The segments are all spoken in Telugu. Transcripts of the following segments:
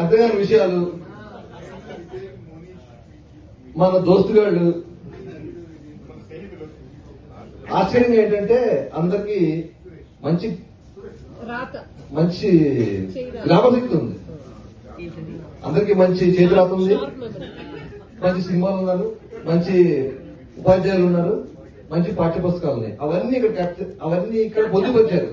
అర్థగారి విషయాలు మన దోస్తుగాళ్ళు ఆశ్చర్యం ఏంటంటే అందరికి మంచి మంచి జ్ఞాపశక్తి ఉంది, అందరికి మంచి చేతిరాత ఉంది, మంచి సినిమాలు ఉన్నారు, మంచి ఉపాధ్యాయులు ఉన్నారు, మంచి పాఠ్య పుస్తకాలు ఉన్నాయి. అవన్నీ ఇక్కడ పొందుపరిచారు.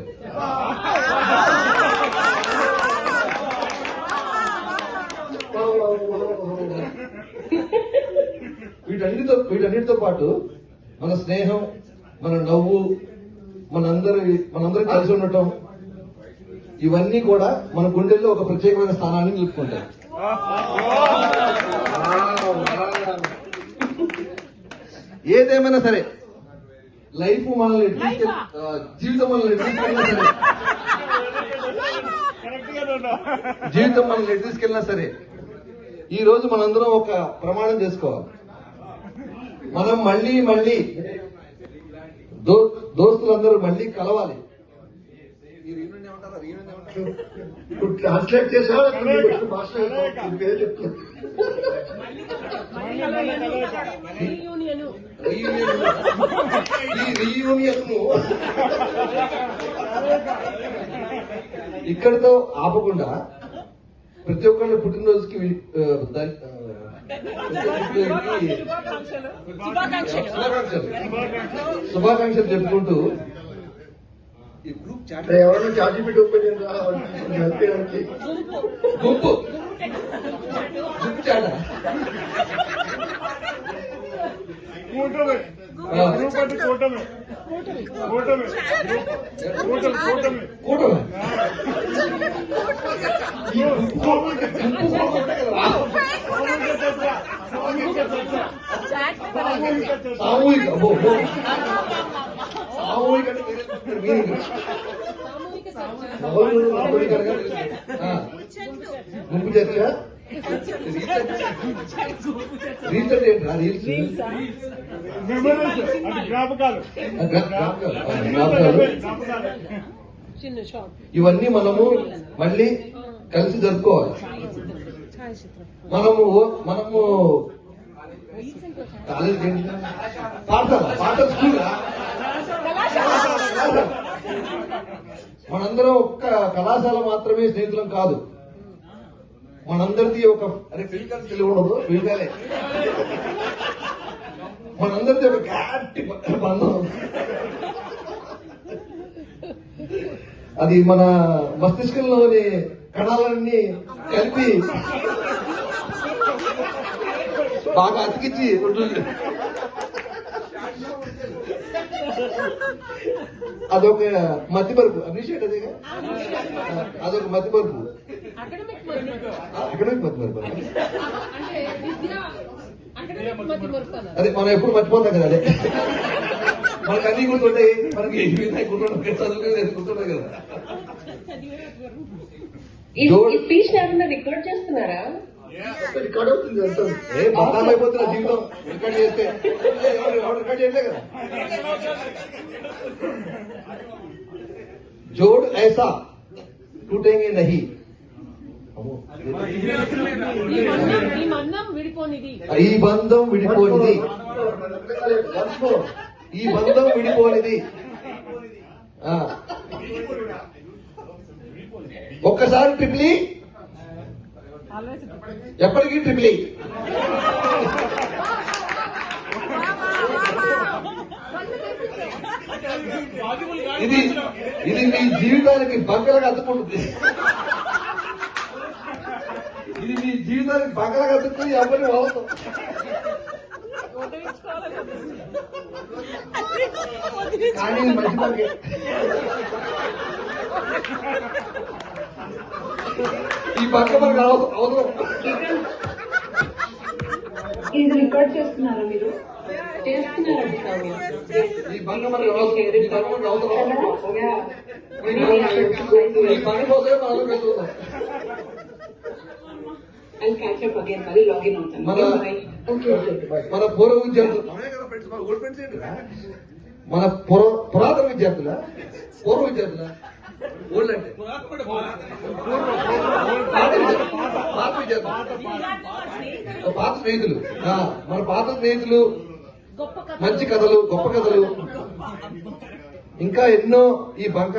వీటన్నిటితో పాటు మన స్నేహం, మన నవ్వు, మనందరం కలిసి ఉండటం, ఇవన్నీ కూడా మన గుండెల్లో ఒక ప్రత్యేకమైన స్థానాన్ని నిలుపుకుంటాయి. ఏదేమైనా సరే లైఫ్ మనల్ని జీవితం మనల్ని ఎటు తీసుకెళ్ళినా సరే ఈ రోజు మనందరం ఒక ప్రమాణం చేసుకోవాలి. మనం మళ్ళీ దోస్తులందరూ మళ్ళీ కలవాలి. ఇప్పుడు ట్రాన్స్లేట్ చేసా ఇక్కడితో ఆపకుండా ప్రతి ఒక్కళ్ళు పుట్టినరోజుకి శుభాకాంక్షలు చెప్పుకుంటూ ఈ గ్రూప్ చాట్ ఎవరైనా చాటిపీట్ ఓపెన్ గుంపు చాట సామూహిక గుంపు చర్చ రీసెంట్ ఏంట్రా రీల్స్ జ్ఞాపకాలు ఇవన్నీ మనము మళ్ళీ కలిసి జరుపుకోవాలి. మనము కాలేజ్ పాఠ స్కూల్ మనందరం ఒక్క కళాశాల మాత్రమే స్నేహితులం కాదు. మనందరిది ఒక ఫిజికల్ తెలివి ఉండదు, ఫిజికలే మనందరిది ఒక గట్టి బంధం. అది మన మస్తిష్కంలోని కణాలన్నీ కలిపి బాగా అతికించి ఉంటుంది. అదొక మధ్యపరుపు అభిషేక్ అదేగా, అదొక మధ్యపరుపు, అకాడమిక్ మధ్యపరుపు. అదే మనం ఎప్పుడు మర్చిపోతాం కదా, అదే మనకు అన్ని గుర్తుంటాయి, మనకి గుర్తుంటాయి కదా. స్పీచ్ రికార్డ్ చేస్తున్నారా? రికార్డ్ అవుతుంది అంటారు. బతాలు అయిపోతున్నా జీవితం రికార్డ్ చేస్తే, రికార్డ్ చేయలే కదా. जोड़ ऐसा टूटेंगे नहीं. ఈ బంధం విడిపోనిది. ఒక్కసారి ట్రిప్లీ, ఎప్పటికీ ట్రిప్లీ. ఇది మీ జీవితానికి బంకలుగా అతుక్కుంటుంది. ఇది మీ జీవితానికి బంకలుగా అతుక్కుని ఎవరిని అవసరం. కానీ మంచి బంకే. ఈ బంక మనకు అవసరం. ఇది రికార్డ్ చేస్తున్నారా మీరు? ఈ బంక మనకు అవసరం. ఈ బంక మనకు అవసరం. ఈ బంక కోసమే మనం వెళ్తున్నాం. మన పూర్వ విద్యార్థులు మన పురాతన విద్యార్థుల పూర్వ విద్యార్థుల ఓల్డ్ అంటే పాత విద్యార్థులు పాత స్నేహితులు మన పాత స్నేహితులు మంచి కథలు గొప్ప కథలు ఇంకా ఎన్నో ఈ బంక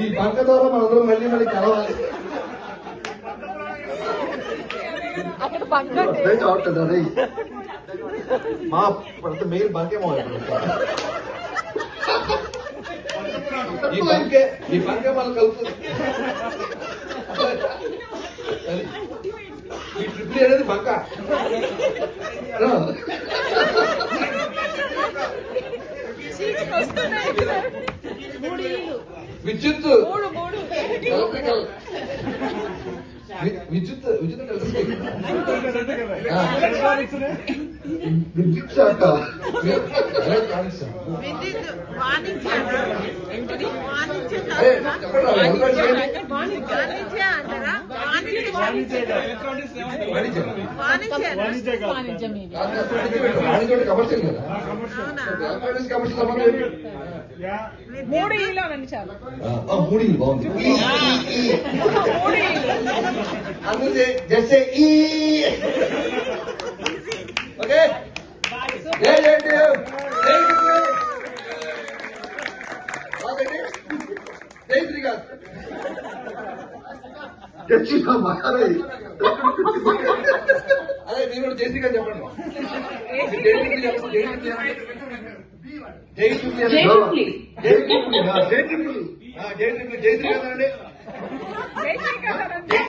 ఈ బంక ద్వారా మనందరం మళ్ళీ మళ్ళీ కలవాలి. అర్థం కావట్లేదు అదే మా అంత మెయిన్ బంకే ఈ బంకే మనం కలుపుతుంది. ఈ ట్రిపుల్ అనేది బంక విద్యుత్ ఎలక్ట్రికల్ విద్యుత్ విద్యుత్ శాఖ ఎలక్ట్రానిక్స్ కమర్షియల్ కదా ఎలక్ట్రానిక్స్ కమర్షియల్ సంబంధం ఏంటి? 3 ఈలో నండి చాలు. 3 బాగుంది. అందుకే జస్ట్ ఈ ఓకే జై జై దేవ్ జై గురు జై శ్రీకాంత్ గట్టిగా మారాలి. అదే మీరు కూడా జై శ్రీకాంత్ చెప్పండి. జై శ్రీకాంత్ చెప్పండి. జై శ్రీకాంత్ జై ట్రిపుల్. జై ట్రిపుల్. జై శ్రీకాంత్ అండి.